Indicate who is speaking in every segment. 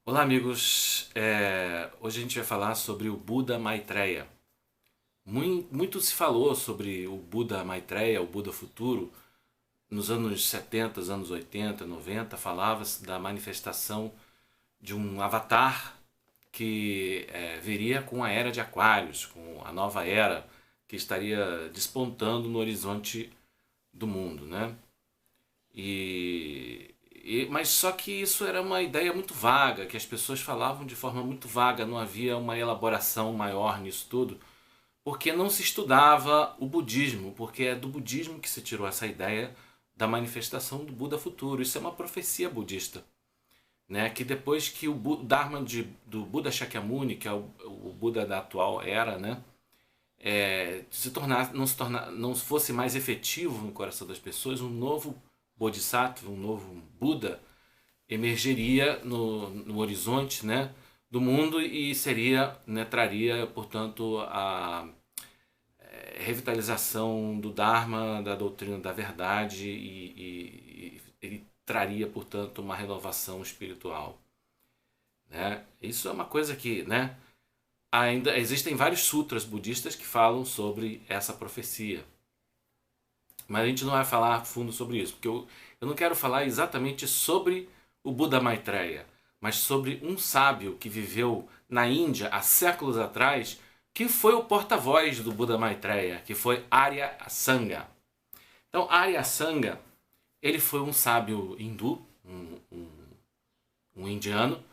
Speaker 1: Olá, amigos. Hoje a gente vai falar sobre o Buda Maitreya. Muito se falou sobre o Buda Maitreya, o Buda futuro. Nos anos 70, anos 80, 90, falava-se da manifestação de um avatar que viria com a Era de Aquários, com a nova era que estaria despontando no horizonte do mundo, né? Mas só que isso era uma ideia muito vaga, que as pessoas falavam de forma muito vaga, não havia uma elaboração maior nisso tudo, porque não se estudava o budismo, porque é do budismo que se tirou essa ideia da manifestação do Buda futuro. Isso é uma profecia budista, né? Que depois que o Dharma do Buda Shakyamuni, que é o Buda da atual era, né? Não fosse mais efetivo no coração das pessoas, um novo Bodhisattva, um novo Buda, emergeria no horizonte, né, do mundo e seria, né, traria, portanto, a revitalização do Dharma, da doutrina da verdade e traria, portanto, uma renovação espiritual, né? Isso é uma coisa que, né, ainda existem vários sutras budistas que falam sobre essa profecia. Mas a gente não vai falar a fundo sobre isso, porque eu não quero falar exatamente sobre o Buda Maitreya, mas sobre um sábio que viveu na Índia há séculos atrás, que foi o porta-voz do Buda Maitreya, que foi Arya Asanga. Então, Arya Asanga, ele foi um sábio hindu, um indiano,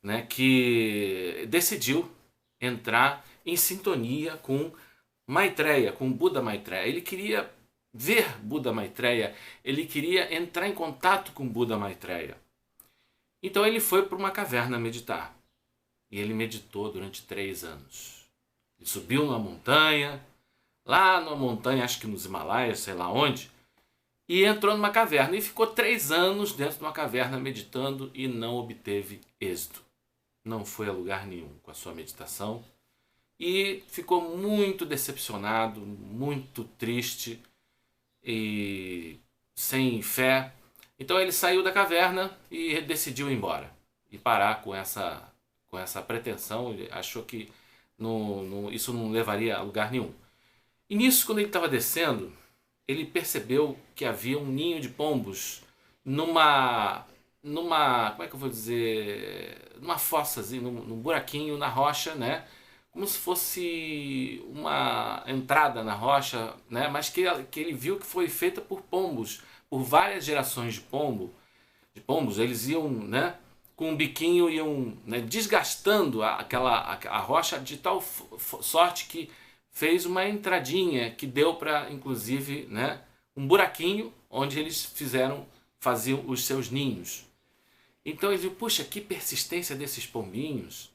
Speaker 1: né, que decidiu entrar em sintonia com Maitreya, com Buda Maitreya. Ele queria ver Buda Maitreya, ele queria entrar em contato com Buda Maitreya. Então ele foi para uma caverna meditar. E ele meditou durante 3 anos. Ele subiu numa montanha, lá numa montanha, acho que nos Himalaias, sei lá onde, e entrou numa caverna. E ficou 3 anos dentro de uma caverna meditando e não obteve êxito. Não foi a lugar nenhum com a sua meditação. E ficou muito decepcionado, muito triste e sem fé. Então ele saiu da caverna e decidiu ir embora e parar com essa pretensão. Ele achou que isso não levaria a lugar nenhum. E nisso, quando ele estava descendo, ele percebeu que havia um ninho de pombos como é que eu vou dizer, numa fossazinha, num buraquinho na rocha, né? Como se fosse uma entrada na rocha, né? Mas que ele viu que foi feita por pombos, por várias gerações de pombos. Eles iam, né, com um biquinho, iam, né, desgastando a rocha de tal sorte que fez uma entradinha que deu para, inclusive, né, um buraquinho onde eles faziam os seus ninhos. Então ele viu, puxa, que persistência desses pombinhos.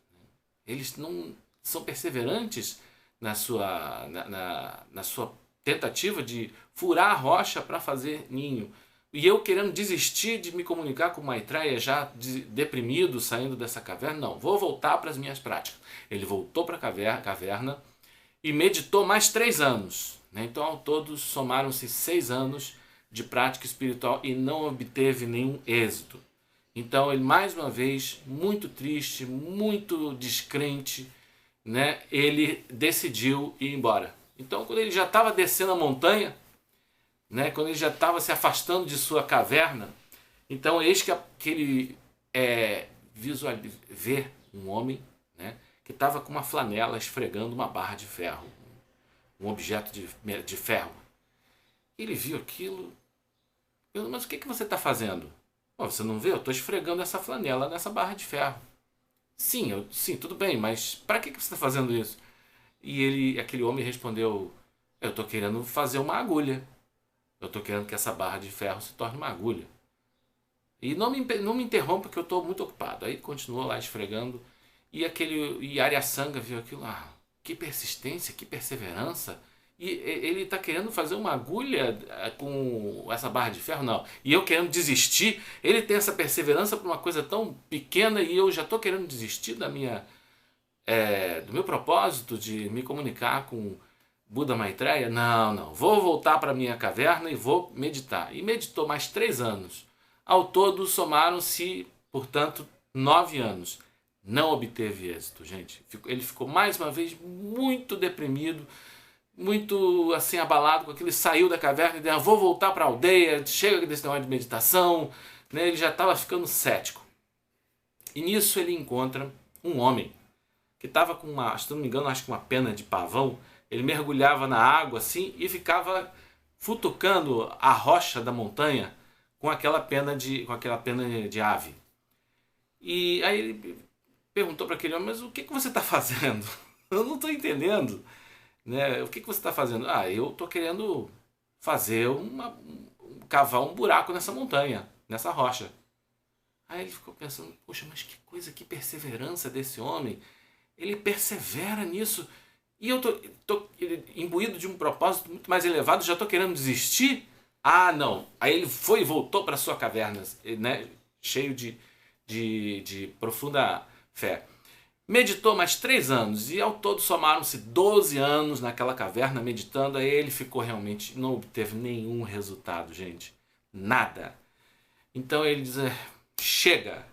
Speaker 1: Eles não são perseverantes na sua tentativa de furar a rocha para fazer ninho. E eu querendo desistir de me comunicar com Maitreya, já deprimido, saindo dessa caverna, não, vou voltar para as minhas práticas. Ele voltou para a caverna e meditou mais 3 anos. Né? Então, ao todo, somaram-se 6 anos de prática espiritual e não obteve nenhum êxito. Então, ele, mais uma vez, muito triste, muito descrente, né, ele decidiu ir embora. Então, quando ele já estava descendo a montanha, né, quando ele já estava se afastando de sua caverna, então eis que ele vê um homem, né, que estava com uma flanela esfregando uma barra de ferro, um objeto de ferro. Ele viu aquilo, mas o que você está fazendo? Oh, você não vê? Eu estou esfregando essa flanela nessa barra de ferro. Sim, tudo bem, mas para que você está fazendo isso? E aquele homem respondeu, eu estou querendo fazer uma agulha. Eu estou querendo que essa barra de ferro se torne uma agulha. E não me interrompa que eu estou muito ocupado. Aí continuou lá esfregando. E Arya Asanga viu aquilo. Que persistência, que perseverança. E ele está querendo fazer uma agulha com essa barra de ferro? Não. E eu querendo desistir. Ele tem essa perseverança por uma coisa tão pequena e eu já estou querendo desistir do meu propósito de me comunicar com Buda Maitreya? Não. Vou voltar para a minha caverna e vou meditar. E meditou mais 3 anos. Ao todo, somaram-se, portanto, 9 anos. não obteve êxito, gente. Ele ficou mais uma vez muito deprimido, muito assim abalado com aquilo. Ele saiu da caverna e disse: vou voltar para a aldeia, chega desse negócio de meditação, né? Ele já estava ficando cético. E nisso ele encontra um homem que estava com uma, se não me engano, acho que uma pena de pavão. Ele mergulhava na água assim e ficava futucando a rocha da montanha com aquela pena de ave. E aí ele perguntou para aquele homem: mas o que você está fazendo? Eu não estou entendendo. Né? O que você está fazendo? Eu estou querendo fazer cavar um buraco nessa montanha, nessa rocha. Aí ele ficou pensando: poxa, mas que coisa, que perseverança desse homem. Ele persevera nisso. E eu tô imbuído de um propósito muito mais elevado, já estou querendo desistir? Não. Aí ele foi e voltou para sua caverna, né? Cheio de profunda fé. Meditou mais 3 anos e ao todo somaram-se 12 anos naquela caverna meditando. Aí ele ficou realmente, não obteve nenhum resultado, gente. Nada. Então ele diz: chega,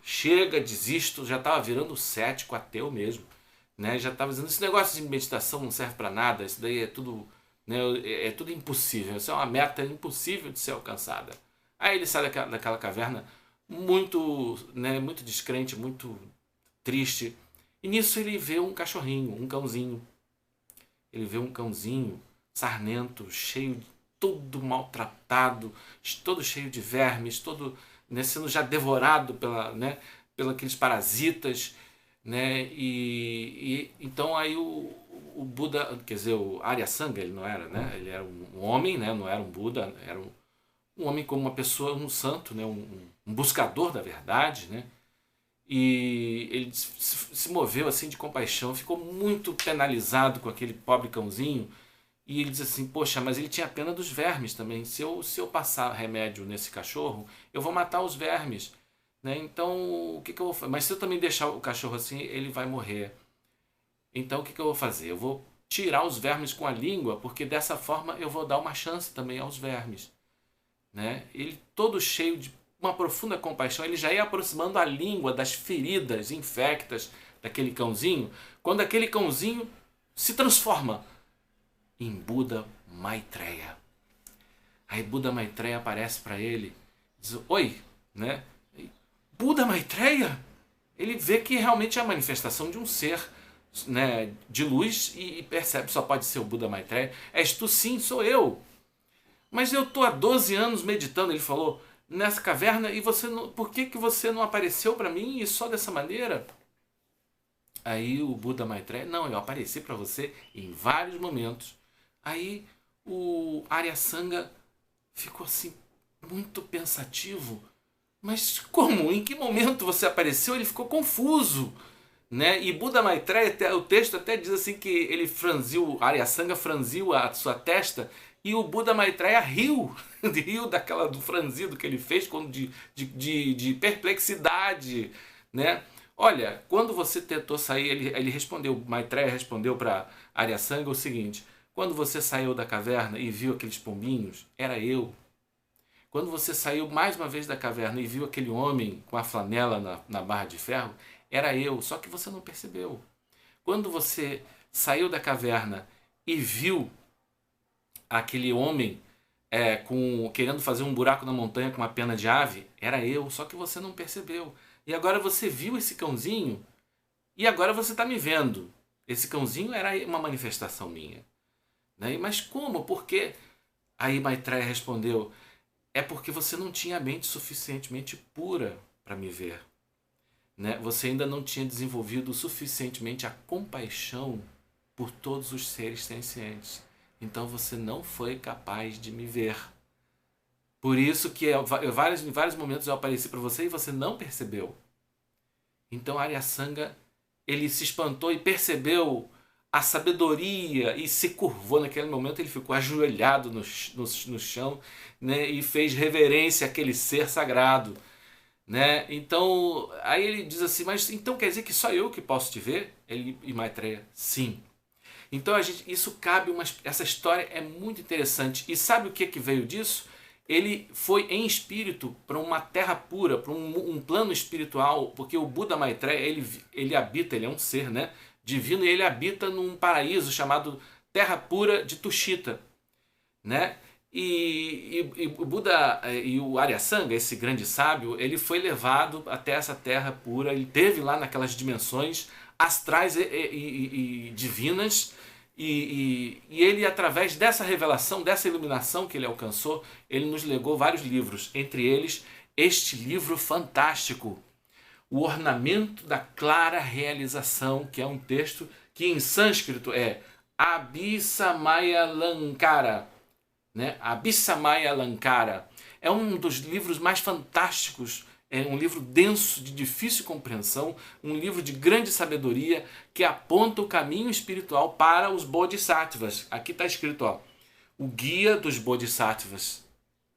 Speaker 1: desisto. Já estava virando cético, ateu mesmo. Né? Já estava dizendo: esse negócio de meditação não serve para nada, isso daí é tudo, né, é tudo impossível, isso é uma meta impossível de ser alcançada. Aí ele sai daquela caverna muito, né, muito descrente, muito triste. E nisso ele vê um cachorrinho, um cãozinho. Ele vê um cãozinho sarnento, cheio, todo maltratado, todo cheio de vermes, todo, né, sendo já devorado pelos aqueles parasitas. Né? E então aí o Buda, quer dizer, o Aryasanga, ele não era, né? Ele era um homem, né? Não era um Buda, era um homem como uma pessoa, um santo, né? Um buscador da verdade, né? E ele se moveu assim de compaixão, ficou muito penalizado com aquele pobre cãozinho. E ele diz assim: poxa, mas ele tinha pena dos vermes também. Se eu passar remédio nesse cachorro, eu vou matar os vermes. Né? Então, o que eu vou fazer? Mas se eu também deixar o cachorro assim, ele vai morrer. Então, o que eu vou fazer? Eu vou tirar os vermes com a língua, porque dessa forma eu vou dar uma chance também aos vermes. Né? Ele, todo cheio de uma profunda compaixão, ele já ia aproximando a língua das feridas infectas daquele cãozinho, quando aquele cãozinho se transforma em Buda Maitreya. Aí Buda Maitreya aparece para ele, diz: oi, né? Buda Maitreya, ele vê que realmente é a manifestação de um ser, né, de luz e percebe: só pode ser o Buda Maitreya. És tu? Sim, sou eu. Mas eu estou há 12 anos meditando, ele falou, nessa caverna, e você não, por que você não apareceu para mim e só dessa maneira? Aí o Buda Maitreya: não, eu apareci para você em vários momentos. Aí o Aryasanga ficou assim, muito pensativo. Mas como? Em que momento você apareceu? Ele ficou confuso. Né? E Buda Maitreya, o texto até diz assim que ele franziu, Aryasanga franziu a sua testa e o Buda Maitreya riu do franzido que ele fez de perplexidade. Né? Olha, quando você tentou sair, ele respondeu, Maitreya respondeu para Aryasanga o seguinte: quando você saiu da caverna e viu aqueles pombinhos, era eu. Quando você saiu mais uma vez da caverna e viu aquele homem com a flanela na barra de ferro, era eu, só que você não percebeu. Quando você saiu da caverna e viu aquele homem querendo fazer um buraco na montanha com uma pena de ave, era eu, só que você não percebeu. E agora você viu esse cãozinho e agora você está me vendo. Esse cãozinho era uma manifestação minha. Né? Mas como? Por quê? Aí Maitreya respondeu: é porque você não tinha a mente suficientemente pura para me ver. Né? Você ainda não tinha desenvolvido suficientemente a compaixão por todos os seres sencientes. Então você não foi capaz de me ver. Por isso que em vários momentos eu apareci para você e você não percebeu. Então Aryasanga, ele se espantou e percebeu a sabedoria e se curvou. Naquele momento ele ficou ajoelhado no chão, né, e fez reverência àquele ser sagrado. Né? Então, aí ele diz assim: mas então quer dizer que só eu que posso te ver? E Maitreya: sim. Então isso cabe, essa história é muito interessante. E sabe o que veio disso? ele foi em espírito para uma terra pura, para um plano espiritual, porque o Buda Maitreya, ele habita, ele é um ser, né, divino, e ele habita num paraíso chamado Terra Pura de Tushita, né? E o Buda e o Aryasanga, esse grande sábio, ele foi levado até essa terra pura, ele teve lá naquelas dimensões astrais e divinas, e ele, através dessa revelação, dessa iluminação que ele alcançou, ele nos legou vários livros, entre eles este livro fantástico, O Ornamento da Clara Realização, que é um texto que em sânscrito é Abhisamaya-lankara, né? Abhisamaya-lankara é um dos livros mais fantásticos, é um livro denso, de difícil compreensão, um livro de grande sabedoria que aponta o caminho espiritual para os Bodhisattvas. Aqui está escrito, ó, o guia dos Bodhisattvas,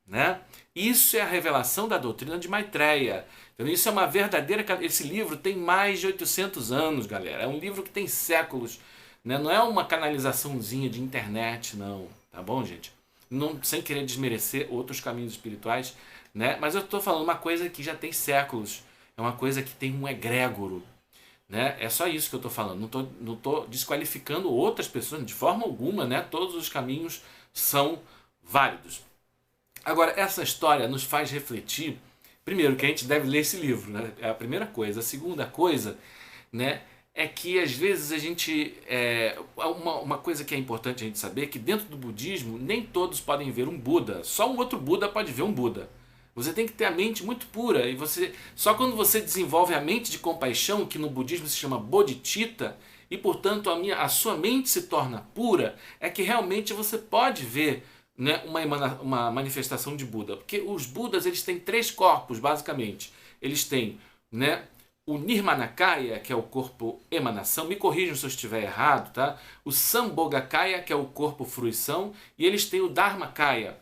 Speaker 1: né? Isso é a revelação da doutrina de Maitreya. Então, isso é uma verdadeira... Esse livro tem mais de 800 anos, galera. É um livro que tem séculos, né? Não é uma canalizaçãozinha de internet, não. Tá bom, gente? Não, sem querer desmerecer outros caminhos espirituais, né? Mas eu estou falando uma coisa que já tem séculos. É uma coisa que tem um egrégoro, né? É só isso que eu estou falando. Não tô desqualificando outras pessoas de forma alguma, né? Todos os caminhos são válidos. Agora, essa história nos faz refletir, primeiro, que a gente deve ler esse livro, né? É a primeira coisa. A segunda coisa, né, é que às vezes a gente... uma coisa que é importante a gente saber é que dentro do budismo nem todos podem ver um Buda. Só um outro Buda pode ver um Buda. Você tem que ter a mente muito pura. E só quando você desenvolve a mente de compaixão, que no budismo se chama bodhicitta, e portanto a sua mente se torna pura, é que realmente você pode ver, né, uma manifestação de Buda. Porque os Budas, eles têm 3 corpos, basicamente. Eles têm, né, o Nirmanakaya, que é o corpo emanação, me corrijam se eu estiver errado, tá? O Sambhogakaya, que é o corpo fruição, e eles têm o Dharmakaya,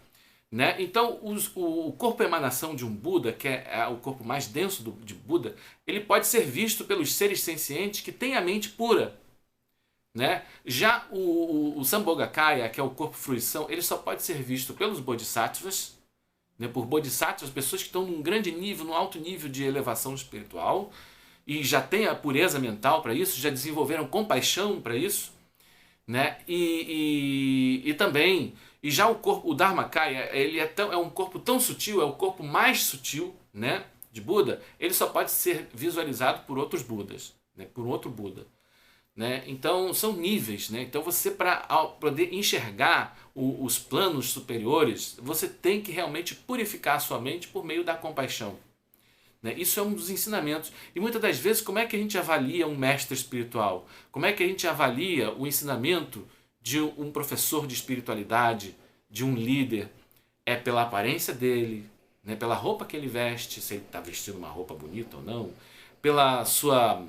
Speaker 1: né? Então, o corpo emanação de um Buda, que é o corpo mais denso de Buda, ele pode ser visto pelos seres sencientes que têm a mente pura, né? Já o Sambhogakaya, que é o corpo fruição, ele só pode ser visto pelos Bodhisattvas, né? Por Bodhisattvas, pessoas que estão num grande nível, num alto nível de elevação espiritual, e já têm a pureza mental para isso, já desenvolveram compaixão para isso, né? E também, e já o Dharmakaya, ele é um corpo tão sutil, é o corpo mais sutil, né, de Buda, ele só pode ser visualizado por outros Budas, né, por outro Buda, né? Então são níveis, né? Então você, para poder enxergar os planos superiores, você tem que realmente purificar a sua mente por meio da compaixão, né? Isso é um dos ensinamentos. E muitas das vezes, como é que a gente avalia um mestre espiritual? Como é que a gente avalia o ensinamento de um professor de espiritualidade, de um líder? É pela aparência dele, né? Pela roupa que ele veste, se ele está vestindo uma roupa bonita ou não, pela sua,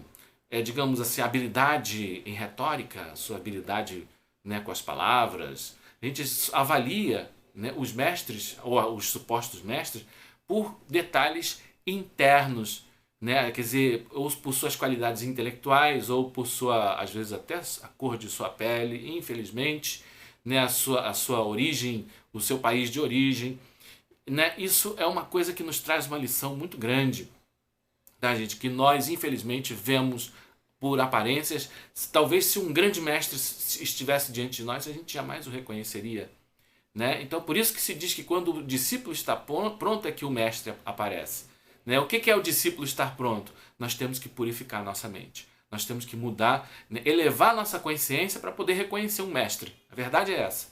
Speaker 1: digamos assim, habilidade em retórica, sua habilidade, né, com as palavras. A gente avalia, né, os mestres, ou os supostos mestres, por detalhes internos, né? Quer dizer, ou por suas qualidades intelectuais, ou por sua, às vezes até a cor de sua pele, infelizmente, né? A sua origem, o seu país de origem, né? Isso é uma coisa que nos traz uma lição muito grande, tá, gente? Que nós, infelizmente, vemos por aparências. Talvez se um grande mestre estivesse diante de nós, a gente jamais o reconheceria, né? Então, por isso que se diz que quando o discípulo está pronto é que o mestre aparece, né? O que é o discípulo estar pronto? Nós temos que purificar nossa mente. Nós temos que mudar, né? Elevar nossa consciência para poder reconhecer um mestre. A verdade é essa,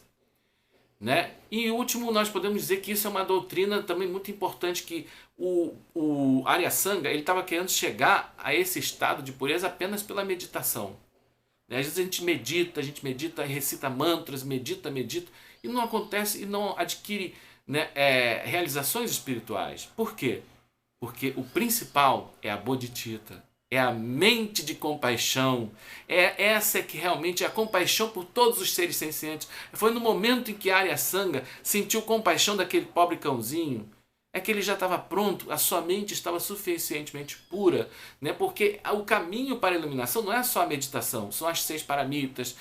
Speaker 1: né? E último, nós podemos dizer que isso é uma doutrina também muito importante, que o Aryasanga, ele estava querendo chegar a esse estado de pureza apenas pela meditação, né? Às vezes a gente medita e recita mantras, medita, e não acontece, e não adquire, né, realizações espirituais. Por quê? Porque o principal é a bodhicitta, é a mente de compaixão. Essa que realmente é a compaixão por todos os seres sencientes. Foi no momento em que Aryasanga sentiu compaixão daquele pobre cãozinho, é que ele já estava pronto, a sua mente estava suficientemente pura, né? Porque o caminho para a iluminação não é só a meditação, são as 6 paramitas,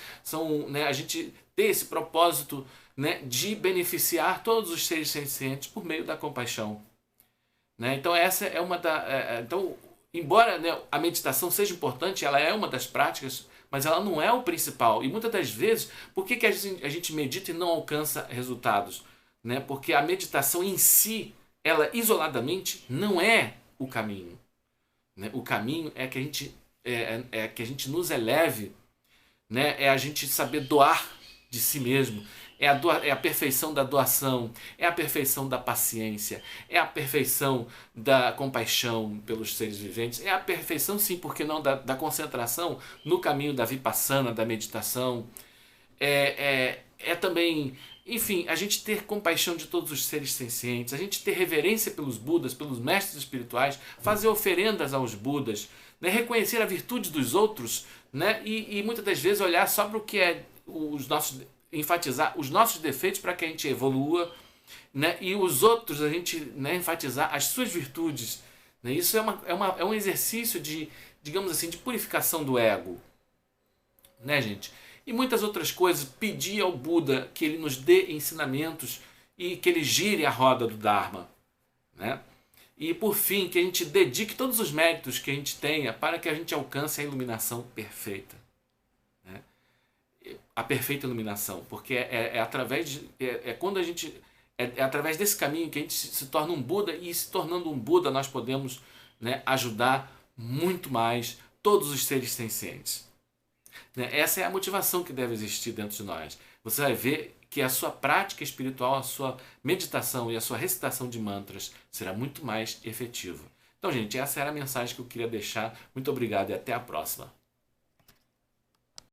Speaker 1: né, a gente ter esse propósito, né, de beneficiar todos os seres sencientes por meio da compaixão. Né? Então essa é uma então, embora, né, a meditação seja importante, ela é uma das práticas, mas ela não é o principal. E muitas das vezes, por que a gente medita e não alcança resultados? Né? Porque a meditação em si, ela isoladamente não é o caminho. Né? O caminho é que a gente, que a gente nos eleve, né? É a gente saber doar de si mesmo. É a perfeição da doação, é a perfeição da paciência, é a perfeição da compaixão pelos seres viventes, é a perfeição, sim, porque não, da concentração no caminho da vipassana, da meditação. É também, enfim, a gente ter compaixão de todos os seres sencientes, a gente ter reverência pelos Budas, pelos mestres espirituais, fazer oferendas aos Budas, né? Reconhecer a virtude dos outros, né? E muitas das vezes olhar só para o que é enfatizar os nossos defeitos para que a gente evolua, né? E os outros a gente, né, enfatizar as suas virtudes. Né? Isso é um exercício de, digamos assim, de purificação do ego. Né, gente? E muitas outras coisas, pedir ao Buda que ele nos dê ensinamentos e que ele gire a roda do Dharma. Né? E por fim, que a gente dedique todos os méritos que a gente tenha para que a gente alcance a iluminação perfeita. Né? A perfeita iluminação, porque através quando a gente através desse caminho que a gente se torna um Buda, e se tornando um Buda nós podemos, né, ajudar muito mais todos os seres sencientes. Né? Essa é a motivação que deve existir dentro de nós. Você vai ver que a sua prática espiritual, a sua meditação e a sua recitação de mantras será muito mais efetiva. Então, gente, essa era a mensagem que eu queria deixar. Muito obrigado e até a próxima.